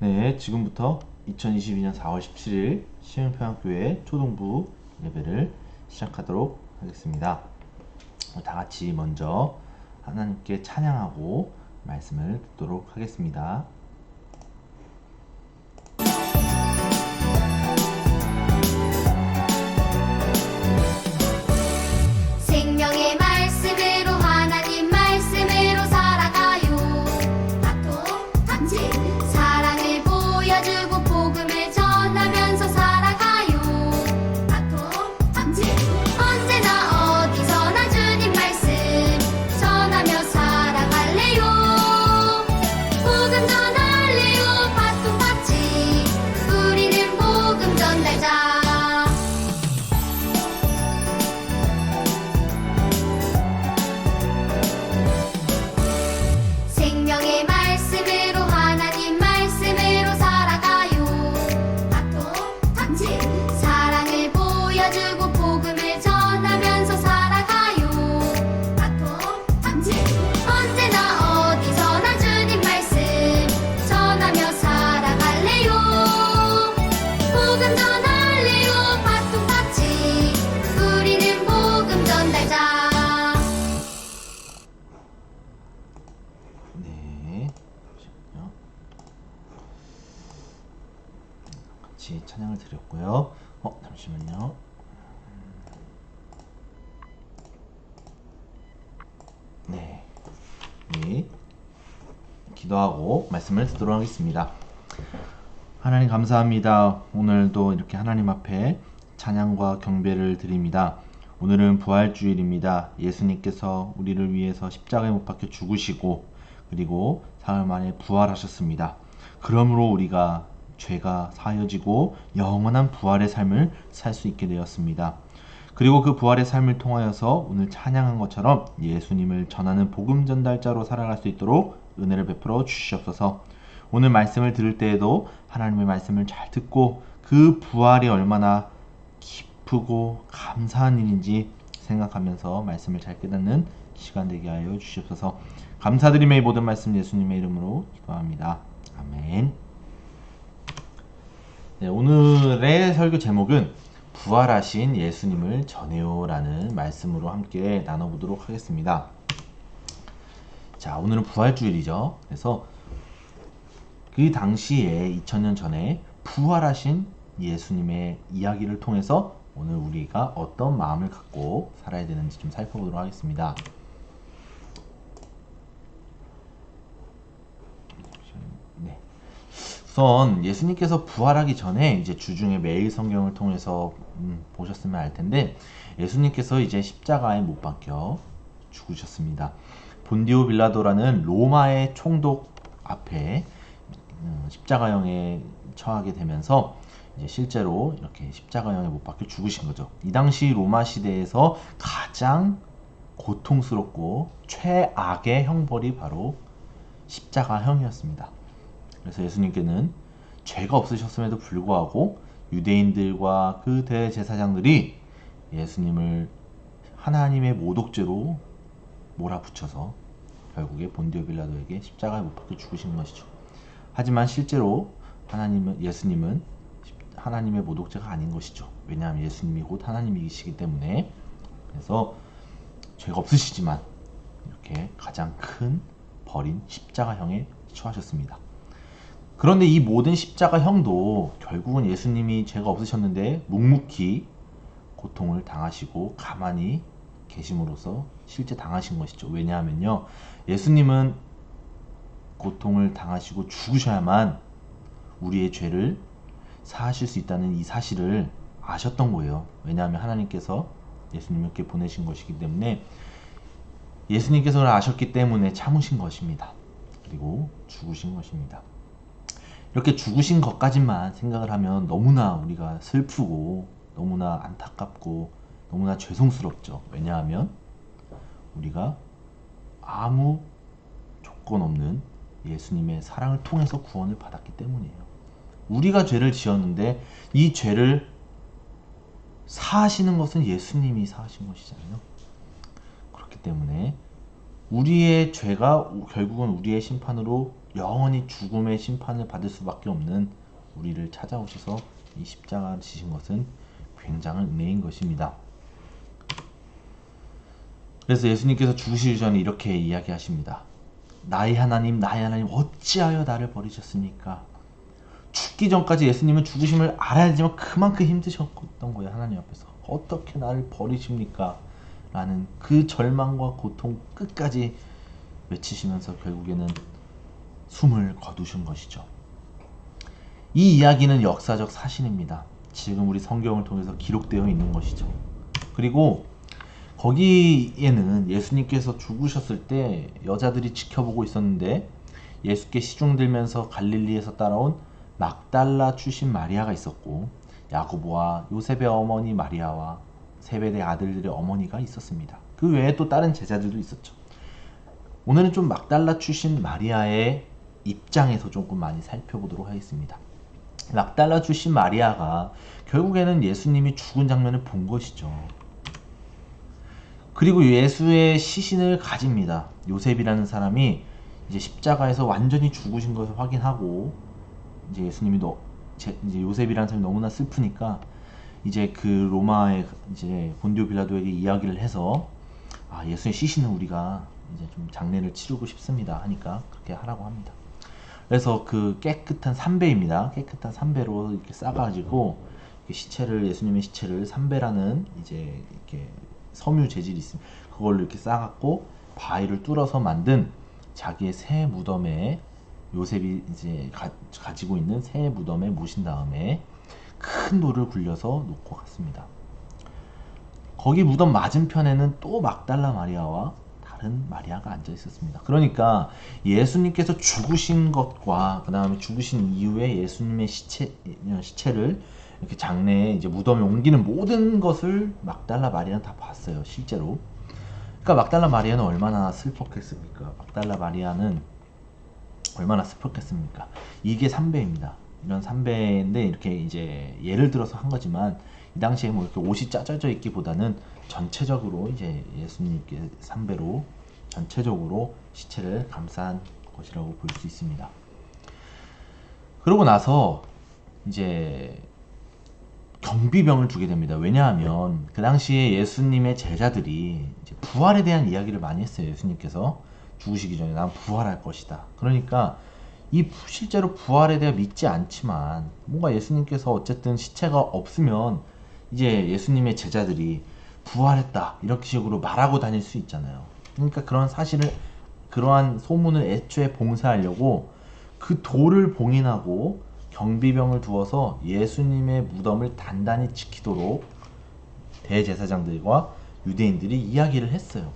네, 지금부터 2022년 4월 17일 시흥평학교의 초등부 예배를 시작하도록 하겠습니다. 다 같이 먼저 하나님께 찬양하고 말씀을 듣도록 하겠습니다. 생명의 말씀으로 하나님 말씀으로 살아가요. 같이 사랑을 보여주고 복음을 전하면서 살아가요. 같이 언제나 어디서나 주님 말씀 전하며 살아갈래요. 복음 전할래요. 바통같이 우리는 복음 전달자. 생명의 말씀으로 하나님 말씀으로 살아가요. 같이 사랑을 보여주고 복음을 전하면서 살아가요. 같이 언제나 어디서나 주님 말씀 전하며 살아갈래요. 복음 전할래요. 바통같이 우리는 복음 전달자. 네, 잠시만요. 같이 찬양을 드렸고요. 잠시만요. 네, 우리 기도하고 말씀을 듣도록 하겠습니다. 하나님 감사합니다. 오늘도 이렇게 하나님 앞에 찬양과 경배를 드립니다. 오늘은 부활주일입니다. 예수님께서 우리를 위해서 십자가에 못 박혀 죽으시고 그리고 사흘 만에 부활하셨습니다. 그러므로 우리가 죄가 사여지고 영원한 부활의 삶을 살 수 있게 되었습니다. 그리고 그 부활의 삶을 통하여서 오늘 찬양한 것처럼 예수님을 전하는 복음 전달자로 살아갈 수 있도록 은혜를 베풀어 주시옵소서. 오늘 말씀을 들을 때에도 하나님의 말씀을 잘 듣고 그 부활이 얼마나 기쁘고 감사한 일인지 생각하면서 말씀을 잘 깨닫는 시간 되게 하여 주시옵소서. 감사드리며 이 모든 말씀 예수님의 이름으로 기도합니다. 아멘. 네, 오늘의 설교 제목은 부활하신 예수님을 전해요 라는 말씀으로 함께 나눠보도록 하겠습니다. 자, 오늘은 부활주일이죠. 그래서 그 당시에 2000년 전에 부활하신 예수님의 이야기를 통해서 오늘 우리가 어떤 마음을 갖고 살아야 되는지 좀 살펴보도록 하겠습니다. 네. 우선 예수님께서 부활하기 전에 이제 주중에 매일 성경을 통해서 보셨으면 알 텐데 예수님께서 이제 십자가에 못 박혀 죽으셨습니다. 본디오 빌라도라는 로마의 총독 앞에 십자가형에 처하게 되면서 이제 실제로 이렇게 십자가형에 못 박혀 죽으신 거죠. 이 당시 로마 시대에서 가장 고통스럽고 최악의 형벌이 바로 십자가형이었습니다. 그래서 예수님께는 죄가 없으셨음에도 불구하고 유대인들과 그 대제사장들이 예수님을 하나님의 모독죄로 몰아붙여서 결국에 본디오 빌라도에게 십자가에 못 박혀 죽으신 것이죠. 하지만 실제로 예수님은 하나님의 모독죄가 아닌 것이죠. 왜냐하면 예수님이 곧 하나님이시기 때문에. 그래서 죄가 없으시지만 이렇게 가장 큰 벌인 십자가형에 처하셨습니다. 그런데 이 모든 십자가형도 결국은 예수님이 죄가 없으셨는데 묵묵히 고통을 당하시고 가만히 계심으로써 실제 당하신 것이죠. 왜냐하면요, 예수님은 고통을 당하시고 죽으셔야만 우리의 죄를 사하실 수 있다는 이 사실을 아셨던 거예요. 왜냐하면 하나님께서 예수님을 이렇게 보내신 것이기 때문에, 예수님께서 그걸 아셨기 때문에 참으신 것입니다. 그리고 죽으신 것입니다. 이렇게 죽으신 것까지만 생각을 하면 너무나 우리가 슬프고 너무나 안타깝고 너무나 죄송스럽죠. 왜냐하면 우리가 아무 조건 없는 예수님의 사랑을 통해서 구원을 받았기 때문이에요. 우리가 죄를 지었는데 이 죄를 사하시는 것은 예수님이 사하신 것이잖아요. 그렇기 때문에 우리의 죄가 결국은 우리의 심판으로 영원히 죽음의 심판을 받을 수밖에 없는 우리를 찾아오셔서 이 십자가를 지신 것은 굉장한 은혜인 것입니다. 그래서 예수님께서 죽으시기 전에 이렇게 이야기하십니다. 나의 하나님 어찌하여 나를 버리셨습니까? 죽기 전까지 예수님은 죽으심을 알아야지만 그만큼 힘드셨던 거예요. 하나님 앞에서 어떻게 나를 버리십니까? 라는 그 절망과 고통 끝까지 외치시면서 결국에는 숨을 거두신 것이죠. 이 이야기는 역사적 사실입니다. 지금 우리 성경을 통해서 기록되어 있는 것이죠. 그리고 거기에는 예수님께서 죽으셨을 때 여자들이 지켜보고 있었는데 예수께 시중 들면서 갈릴리에서 따라온 막달라 출신 마리아가 있었고 야고보와 요셉의 어머니 마리아와 세베대 아들들의 어머니가 있었습니다. 그 외에 또 다른 제자들도 있었죠. 오늘은 좀 막달라 출신 마리아의 입장에서 조금 많이 살펴보도록 하겠습니다. 막달라 출신 마리아가 결국에는 예수님이 죽은 장면을 본 것이죠. 그리고 예수의 시신을 가집니다. 요셉이라는 사람이 이제 십자가에서 완전히 죽으신 것을 확인하고 이제 예수님이 이제 요셉이라는 사람이 너무나 슬프니까 이제 그 로마의 이제 본디오 빌라도에게 이야기를 해서 예수의 시신을 우리가 이제 좀 장례를 치르고 싶습니다 하니까 그렇게 하라고 합니다. 그래서 그 깨끗한 삼배입니다. 깨끗한 삼배로 이렇게 싸가지고 시체를 예수님의 시체를 삼배라는 이제 이렇게 섬유 재질이 있습니다. 그걸로 이렇게 싸갖고 바위를 뚫어서 만든 자기의 새 무덤에 요셉이 이제 가지고 있는 새 무덤에 모신 다음에 큰 돌을 굴려서 놓고 갔습니다. 거기 무덤 맞은편에는 또 막달라 마리아와 다른 마리아가 앉아 있었습니다. 그러니까 예수님께서 죽으신 것과 그 다음에 죽으신 이후에 예수님의 시체를 이렇게 장례에 이제 무덤에 옮기는 모든 것을 막달라 마리아는 다 봤어요, 실제로. 그러니까 막달라 마리아는 얼마나 슬펐겠습니까? 막달라 마리아는 얼마나 슬펐겠습니까? 이게 삼배입니다. 이런 삼배인데 이렇게 이제 예를 들어서 한 거지만 이 당시에 뭐 이렇게 옷이 짜져져 있기보다는 전체적으로 이제 예수님께 삼배로 전체적으로 시체를 감싼 것이라고 볼 수 있습니다. 그러고 나서 이제 경비병을 두게 됩니다. 왜냐하면 그 당시에 예수님의 제자들이 이제 부활에 대한 이야기를 많이 했어요. 예수님께서 죽으시기 전에 난 부활할 것이다. 그러니까 이 실제로 부활에 대해 믿지 않지만 뭔가 예수님께서 어쨌든 시체가 없으면 이제 예수님의 제자들이 부활했다 이렇게 식으로 말하고 다닐 수 있잖아요. 그러니까 그런 사실을 그러한 소문을 애초에 봉사하려고 그 돌을 봉인하고 경비병을 두어서 예수님의 무덤을 단단히 지키도록 대제사장들과 유대인들이 이야기를 했어요.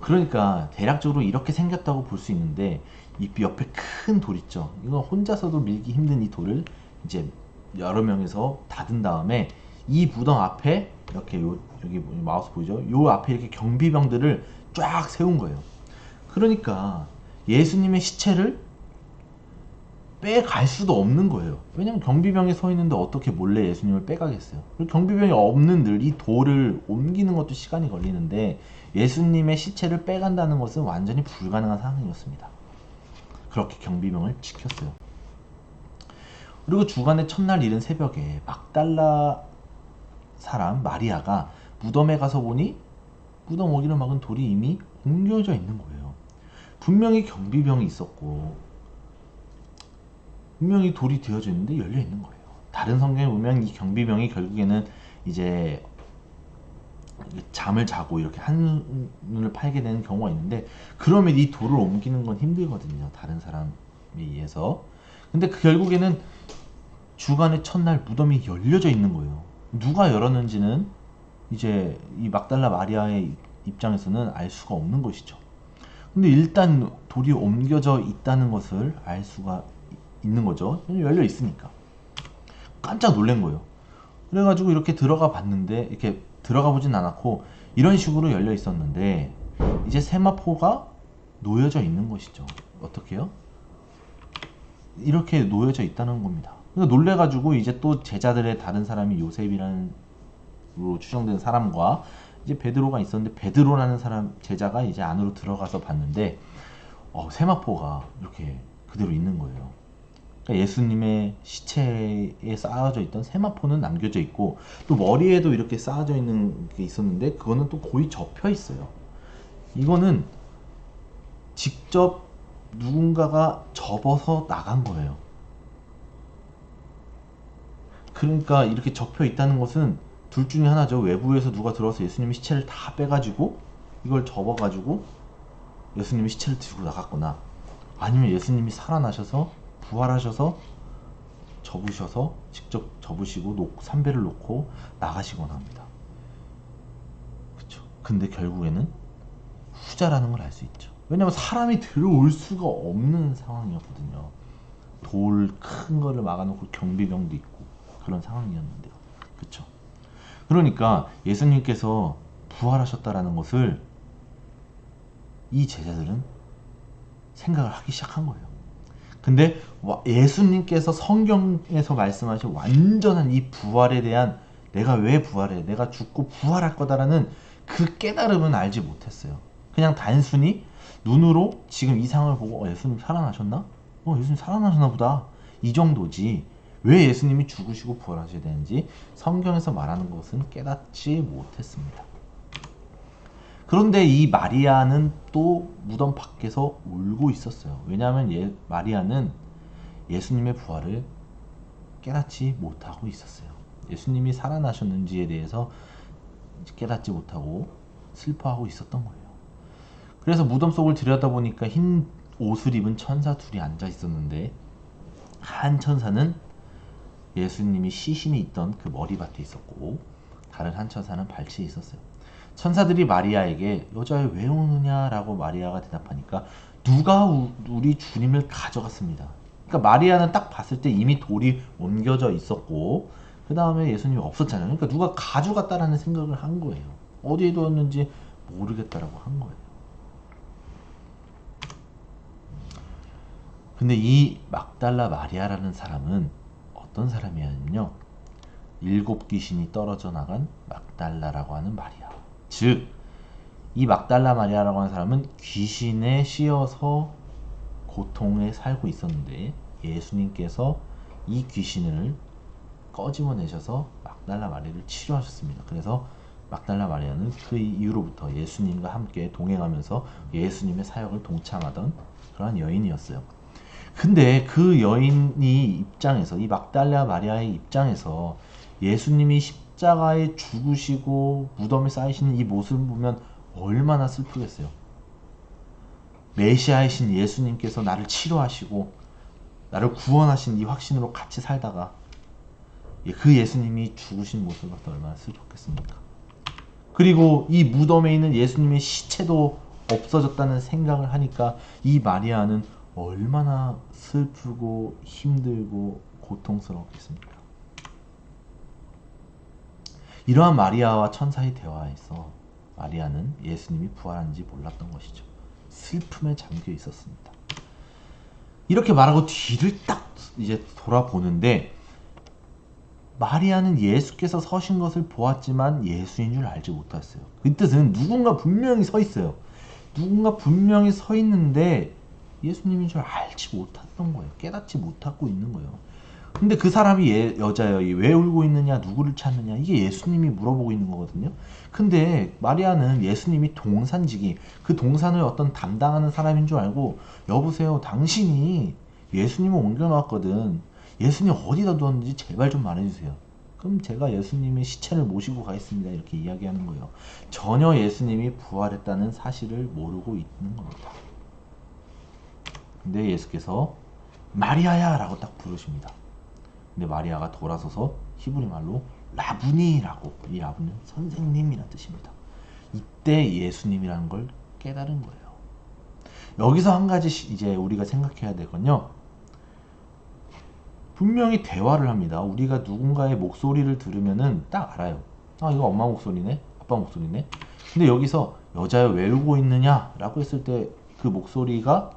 그러니까 대략적으로 이렇게 생겼다고 볼 수 있는데 이 옆에 큰 돌 있죠. 이거 혼자서도 밀기 힘든 이 돌을 이제 여러 명이서 닫은 다음에 이 무덤 앞에 이렇게 여기 마우스 보이죠? 요 앞에 이렇게 경비병들을 쫙 세운 거예요. 그러니까 예수님의 시체를 빼갈 수도 없는 거예요. 왜냐면 경비병이 서 있는데 어떻게 몰래 예수님을 빼가겠어요. 경비병이 없는 이 돌을 옮기는 것도 시간이 걸리는데 예수님의 시체를 빼간다는 것은 완전히 불가능한 상황이었습니다. 그렇게 경비병을 지켰어요. 그리고 주간의 첫날 이른 새벽에 막달라 사람 마리아가 무덤에 가서 보니 무덤 어기를 막은 돌이 이미 옮겨져 있는 거예요. 분명히 경비병이 있었고 분명히 돌이 되어져 있는데 열려 있는 거예요. 다른 성경에 보면 이 경비병이 결국에는 이제 잠을 자고 이렇게 한눈을 팔게 되는 경우가 있는데 그러면 이 돌을 옮기는 건 힘들거든요. 다른 사람에 의해서. 근데 결국에는 주간의 첫날 무덤이 열려져 있는 거예요. 누가 열었는지는 이제 이 막달라 마리아의 입장에서는 알 수가 없는 것이죠. 근데 일단 돌이 옮겨져 있다는 것을 알 수가 있는 거죠. 열려 있으니까. 깜짝 놀란 거예요. 그래가지고 이렇게 들어가 봤는데 이렇게 들어가 보진 않았고 이런 식으로 열려 있었는데 이제 세마포가 놓여져 있는 것이죠. 어떻게요? 이렇게 놓여져 있다는 겁니다. 그러니까 놀래가지고 이제 또 제자들의 다른 사람이 요셉이라는 로 추정되는 사람과 이제 베드로가 있었는데 베드로라는 사람 제자가 이제 안으로 들어가서 봤는데 세마포가 이렇게 그대로 있는 거예요. 그러니까 예수님의 시체에 쌓아져 있던 세마포는 남겨져 있고 또 머리에도 이렇게 쌓아져 있는 게 있었는데 그거는 또 거의 접혀 있어요. 이거는 직접 누군가가 접어서 나간 거예요. 그러니까 이렇게 접혀 있다는 것은 둘 중에 하나죠. 외부에서 누가 들어와서 예수님의 시체를 다 빼가지고 이걸 접어가지고 예수님의 시체를 들고 나갔거나 아니면 예수님이 살아나셔서 부활하셔서 접으셔서 직접 접으시고 삼배를 놓고 나가시거나 합니다. 그렇죠. 근데 결국에는 후자라는 걸 알 수 있죠. 왜냐면 사람이 들어올 수가 없는 상황이었거든요. 돌 큰 거를 막아놓고 경비병도 있고 그런 상황이었는데요. 그렇죠. 그러니까 예수님께서 부활하셨다라는 것을 이 제자들은 생각을 하기 시작한 거예요. 근데 예수님께서 성경에서 말씀하신 완전한 이 부활에 대한 내가 왜 부활해? 내가 죽고 부활할 거다라는 그 깨달음은 알지 못했어요. 그냥 단순히 눈으로 지금 이 상황을 보고 예수님 살아나셨나? 예수님 살아나셨나 보다. 이 정도지. 왜 예수님이 죽으시고 부활하셔야 되는지 성경에서 말하는 것은 깨닫지 못했습니다. 그런데 이 마리아는 또 무덤 밖에서 울고 있었어요. 왜냐하면 마리아는 예수님의 부활을 깨닫지 못하고 있었어요. 예수님이 살아나셨는지에 대해서 깨닫지 못하고 슬퍼하고 있었던 거예요. 그래서 무덤 속을 들여다보니까 흰 옷을 입은 천사 둘이 앉아 있었는데 한 천사는 예수님이 시신이 있던 그 머리밭에 있었고 다른 한 천사는 발치에 있었어요. 천사들이 마리아에게 여자여 왜 우느냐라고 마리아가 대답하니까 누가 우리 주님을 가져갔습니다. 그러니까 마리아는 딱 봤을 때 이미 돌이 옮겨져 있었고 그 다음에 예수님이 없었잖아요. 그러니까 누가 가져갔다라는 생각을 한 거예요. 어디에 뒀는지 모르겠다라고 한 거예요. 근데 이 막달라 마리아라는 사람은 어떤 사람이냐면요, 7 귀신이 떨어져 나간 막달라라고 하는 마리아. 즉, 이 막달라 마리아라고 하는 사람은 귀신에 씌어서 고통에 살고 있었는데 예수님께서 이 귀신을 꺼집어내셔서 막달라 마리아를 치료하셨습니다. 그래서 막달라 마리아는 그 이후로부터 예수님과 함께 동행하면서 예수님의 사역을 동참하던 그러한 여인이었어요. 근데 그 여인이 입장에서, 이 막달라 마리아의 입장에서 예수님이 십자가에 죽으시고 무덤에 쌓이시는 이 모습을 보면 얼마나 슬프겠어요. 메시아이신 예수님께서 나를 치료하시고 나를 구원하신 이 확신으로 같이 살다가 그 예수님이 죽으신 모습을 봤을 때 얼마나 슬펐겠습니까? 그리고 이 무덤에 있는 예수님의 시체도 없어졌다는 생각을 하니까 이 마리아는 얼마나 슬프고 힘들고 고통스럽겠습니까? 이러한 마리아와 천사의 대화에서 마리아는 예수님이 부활한지 몰랐던 것이죠. 슬픔에 잠겨 있었습니다. 이렇게 말하고 뒤를 딱 이제 돌아보는데 마리아는 예수께서 서신 것을 보았지만 예수인 줄 알지 못했어요. 그 뜻은 누군가 분명히 서 있어요. 누군가 분명히 서 있는데 예수님인 줄 알지 못했던 거예요. 깨닫지 못하고 있는 거예요. 근데 그 사람이 여자예요. 왜 울고 있느냐, 누구를 찾느냐, 이게 예수님이 물어보고 있는 거거든요. 근데 마리아는 예수님이 동산지기, 그 동산을 어떤 담당하는 사람인 줄 알고, 여보세요, 당신이 예수님을 옮겨놨거든. 예수님 어디다 두었는지 제발 좀 말해주세요. 그럼 제가 예수님의 시체를 모시고 가겠습니다. 이렇게 이야기하는 거예요. 전혀 예수님이 부활했다는 사실을 모르고 있는 겁니다. 근데 예수께서 마리아야 라고 딱 부르십니다. 근데 마리아가 돌아서서 히브리 말로 라부니라고, 이 라부니는 선생님이라는 뜻입니다. 이때 예수님이라는 걸 깨달은 거예요. 여기서 한 가지 이제 우리가 생각해야 되건요, 분명히 대화를 합니다. 우리가 누군가의 목소리를 들으면은 딱 알아요. 이거 엄마 목소리네, 아빠 목소리네. 근데 여기서 여자여 왜 울고 있느냐 라고 했을 때 그 목소리가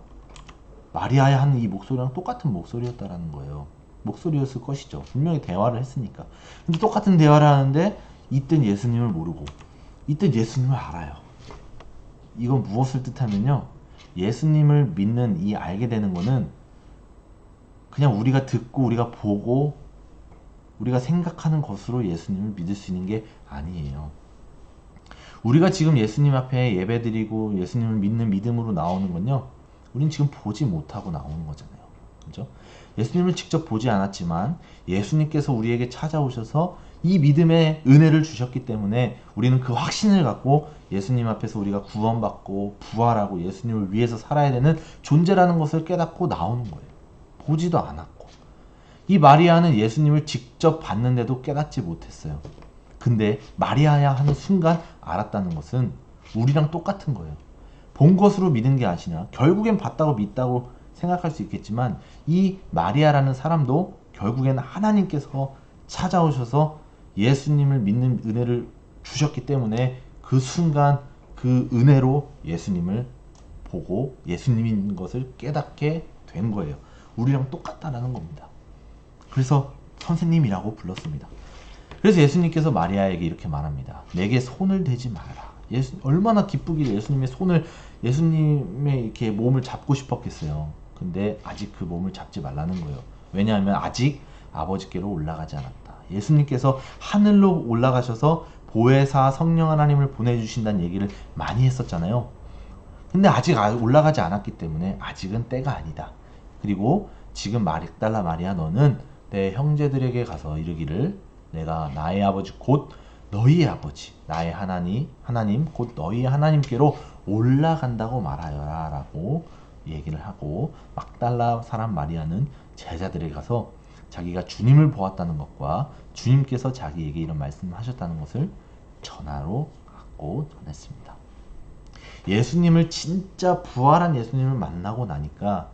마리아야 하는 이 목소리랑 똑같은 목소리였다라는 거예요. 목소리였을 것이죠. 분명히 대화를 했으니까. 근데 똑같은 대화를 하는데 이땐 예수님을 모르고 이땐 예수님을 알아요. 이건 무엇을 뜻하면요, 예수님을 믿는 이 알게 되는 거는 그냥 우리가 듣고 우리가 보고 우리가 생각하는 것으로 예수님을 믿을 수 있는 게 아니에요. 우리가 지금 예수님 앞에 예배드리고 예수님을 믿는 믿음으로 나오는 건요, 우린 지금 보지 못하고 나오는 거잖아요. 그죠? 예수님을 직접 보지 않았지만 예수님께서 우리에게 찾아오셔서 이 믿음의 은혜를 주셨기 때문에 우리는 그 확신을 갖고 예수님 앞에서 우리가 구원받고 부활하고 예수님을 위해서 살아야 되는 존재라는 것을 깨닫고 나오는 거예요. 보지도 않았고. 이 마리아는 예수님을 직접 봤는데도 깨닫지 못했어요. 근데 마리아야 하는 순간 알았다는 것은 우리랑 똑같은 거예요. 본 것으로 믿은 게 아니라 결국엔 봤다고 믿다고 생각할 수 있겠지만 이 마리아라는 사람도 결국엔 하나님께서 찾아오셔서 예수님을 믿는 은혜를 주셨기 때문에 그 순간 그 은혜로 예수님을 보고 예수님인 것을 깨닫게 된 거예요. 우리랑 똑같다라는 겁니다. 그래서 선생님이라고 불렀습니다. 그래서 예수님께서 마리아에게 이렇게 말합니다. 내게 손을 대지 마라. 얼마나 기쁘기를 예수님의 손을, 예수님의 이렇게 몸을 잡고 싶었겠어요. 근데 아직 그 몸을 잡지 말라는 거예요. 왜냐하면 아직 아버지께로 올라가지 않았다. 예수님께서 하늘로 올라가셔서 보혜사 성령 하나님을 보내주신다는 얘기를 많이 했었잖아요. 근데 아직 올라가지 않았기 때문에 아직은 때가 아니다. 그리고 지금 막달라 마리아, 너는 내 형제들에게 가서 이르기를 내가 나의 아버지 곧 너희의 아버지, 나의 하나님 곧 너희의 하나님께로 올라간다고 말하여라 라고 얘기를 하고, 막달라 사람 마리아는 제자들에게 가서 자기가 주님을 보았다는 것과 주님께서 자기에게 이런 말씀을 하셨다는 것을 전하러 갔고 전했습니다. 예수님을, 진짜 부활한 예수님을 만나고 나니까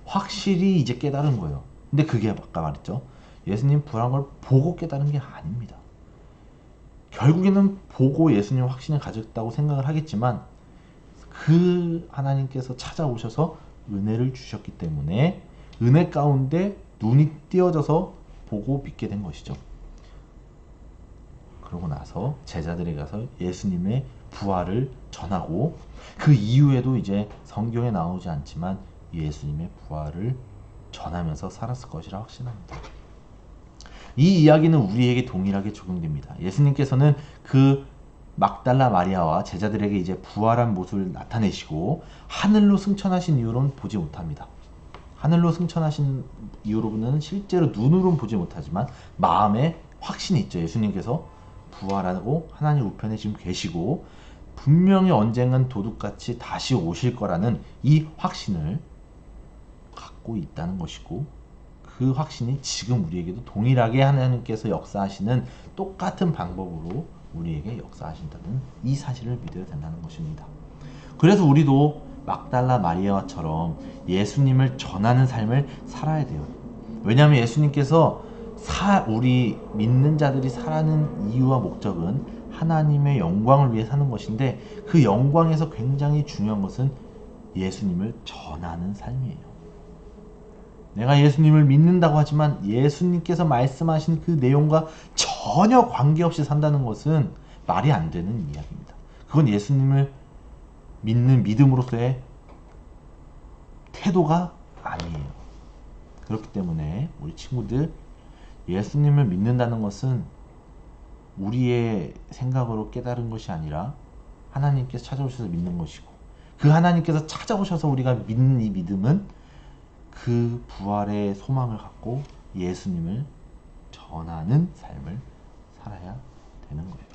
확실히 이제 깨달은 거예요. 근데 그게 아까 말했죠. 예수님 부활한 걸 보고 깨달은 게 아닙니다. 결국에는 보고 예수님 확신을 가졌다고 생각을 하겠지만 그 하나님께서 찾아오셔서 은혜를 주셨기 때문에 은혜 가운데 눈이 띄어져서 보고 믿게 된 것이죠. 그러고 나서 제자들에 가서 예수님의 부활을 전하고, 그 이후에도 이제 성경에 나오지 않지만 예수님의 부활을 전하면서 살았을 것이라 확신합니다. 이 이야기는 우리에게 동일하게 적용됩니다. 예수님께서는 그 막달라 마리아와 제자들에게 이제 부활한 모습을 나타내시고 하늘로 승천하신 이후로는 보지 못합니다. 하늘로 승천하신 이후로는 실제로 눈으로는 보지 못하지만 마음에 확신이 있죠. 예수님께서 부활하고 하나님 우편에 지금 계시고 분명히 언젠간 도둑같이 다시 오실 거라는 이 확신을 갖고 있다는 것이고, 그 확신이 지금 우리에게도 동일하게 하나님께서 역사하시는 똑같은 방법으로 우리에게 역사하신다는 이 사실을 믿어야 된다는 것입니다. 그래서 우리도 막달라 마리아처럼 예수님을 전하는 삶을 살아야 돼요. 왜냐하면 예수님께서 우리 믿는 자들이 살아가는 이유와 목적은 하나님의 영광을 위해 사는 것인데, 그 영광에서 굉장히 중요한 것은 예수님을 전하는 삶이에요. 내가 예수님을 믿는다고 하지만 예수님께서 말씀하신 그 내용과 전혀 관계없이 산다는 것은 말이 안 되는 이야기입니다. 그건 예수님을 믿는 믿음으로서의 태도가 아니에요. 그렇기 때문에 우리 친구들, 예수님을 믿는다는 것은 우리의 생각으로 깨달은 것이 아니라 하나님께서 찾아오셔서 믿는 것이고, 그 하나님께서 찾아오셔서 우리가 믿는 이 믿음은 그 부활의 소망을 갖고 예수님을 전하는 삶을 살아야 되는 거예요.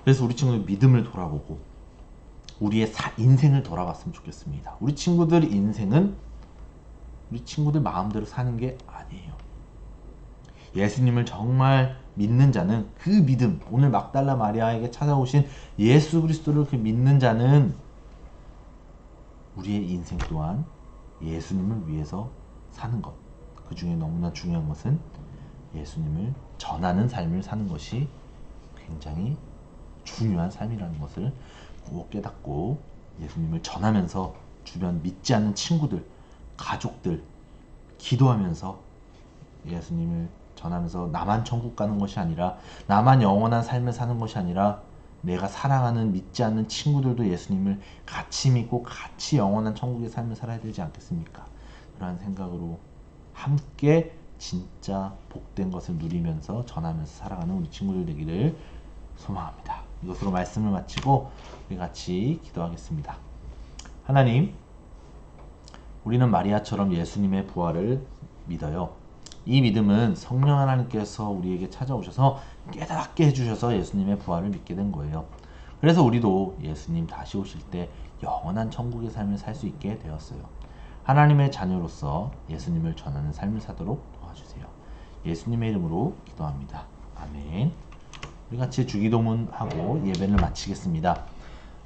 그래서 우리 친구들 믿음을 돌아보고 우리의 인생을 돌아봤으면 좋겠습니다. 우리 친구들 인생은 우리 친구들 마음대로 사는 게 아니에요. 예수님을 정말 믿는 자는 그 믿음, 오늘 막달라 마리아에게 찾아오신 예수 그리스도를 그 믿는 자는 우리의 인생 또한 예수님을 위해서 사는 것, 그 중에 너무나 중요한 것은 예수님을 전하는 삶을 사는 것이 굉장히 중요한 삶이라는 것을 꼭 깨닫고 예수님을 전하면서 주변 믿지 않는 친구들, 가족들 기도하면서 예수님을 전하면서 나만 천국 가는 것이 아니라, 나만 영원한 삶을 사는 것이 아니라 내가 사랑하는 믿지 않는 친구들도 예수님을 같이 믿고 같이 영원한 천국의 삶을 살아야 되지 않겠습니까? 그러한 생각으로 함께 진짜 복된 것을 누리면서 전하면서 살아가는 우리 친구들 되기를 소망합니다. 이것으로 말씀을 마치고 우리 같이 기도하겠습니다. 하나님, 우리는 마리아처럼 예수님의 부활을 믿어요. 이 믿음은 성령 하나님께서 우리에게 찾아오셔서 깨닫게 해주셔서 예수님의 부활을 믿게 된 거예요. 그래서 우리도 예수님 다시 오실 때 영원한 천국의 삶을 살 수 있게 되었어요. 하나님의 자녀로서 예수님을 전하는 삶을 사도록 도와주세요. 예수님의 이름으로 기도합니다. 아멘. 우리 같이 주기도문하고 예배를 마치겠습니다.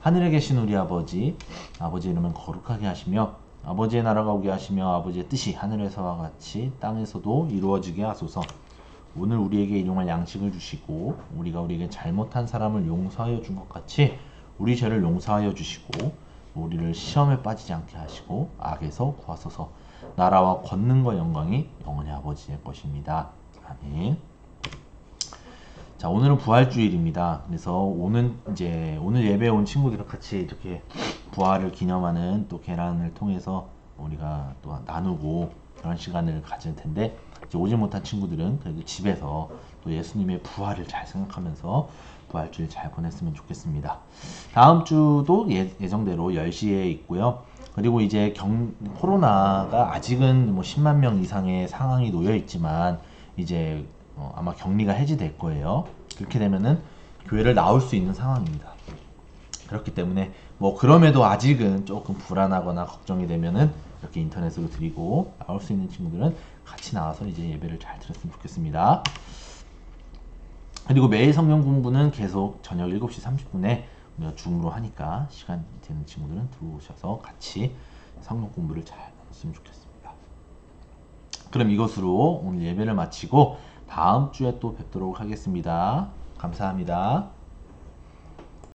하늘에 계신 우리 아버지, 아버지의 이름은 거룩하게 하시며 아버지의 나라가 오게 하시며 아버지의 뜻이 하늘에서와 같이 땅에서도 이루어지게 하소서. 오늘 우리에게 일용할 양식을 주시고 우리가 우리에게 잘못한 사람을 용서하여 준 것 같이 우리 죄를 용서하여 주시고 우리를 시험에 빠지지 않게 하시고 악에서 구하소서. 나라와 권능과 영광이 영원히 아버지의 것입니다. 아멘. 자, 오늘은 부활주일입니다. 그래서 오늘 예배에 온 친구들과 같이 이렇게 부활을 기념하는 또 계란을 통해서 우리가 또 나누고 그런 시간을 가질 텐데, 이제 오지 못한 친구들은 그래도 집에서 또 예수님의 부활을 잘 생각하면서 부활주일 잘 보냈으면 좋겠습니다. 다음 주도 예정대로 10시에 있고요. 그리고 이제 코로나가 아직은 뭐 10만 명 이상의 상황이 놓여 있지만 이제 아마 격리가 해제될 거예요. 그렇게 되면은 교회를 나올 수 있는 상황입니다. 그렇기 때문에 뭐 그럼에도 아직은 조금 불안하거나 걱정이 되면은 이렇게 인터넷으로 드리고, 나올 수 있는 친구들은 같이 나와서 이제 예배를 잘 드렸으면 좋겠습니다. 그리고 매일 성경 공부는 계속 저녁 7시 30분에 우리가 줌으로 하니까 시간 되는 친구들은 들어오셔서 같이 성경 공부를 잘 나눴으면 좋겠습니다. 그럼 이것으로 오늘 예배를 마치고 다음 주에 또 뵙도록 하겠습니다. 감사합니다.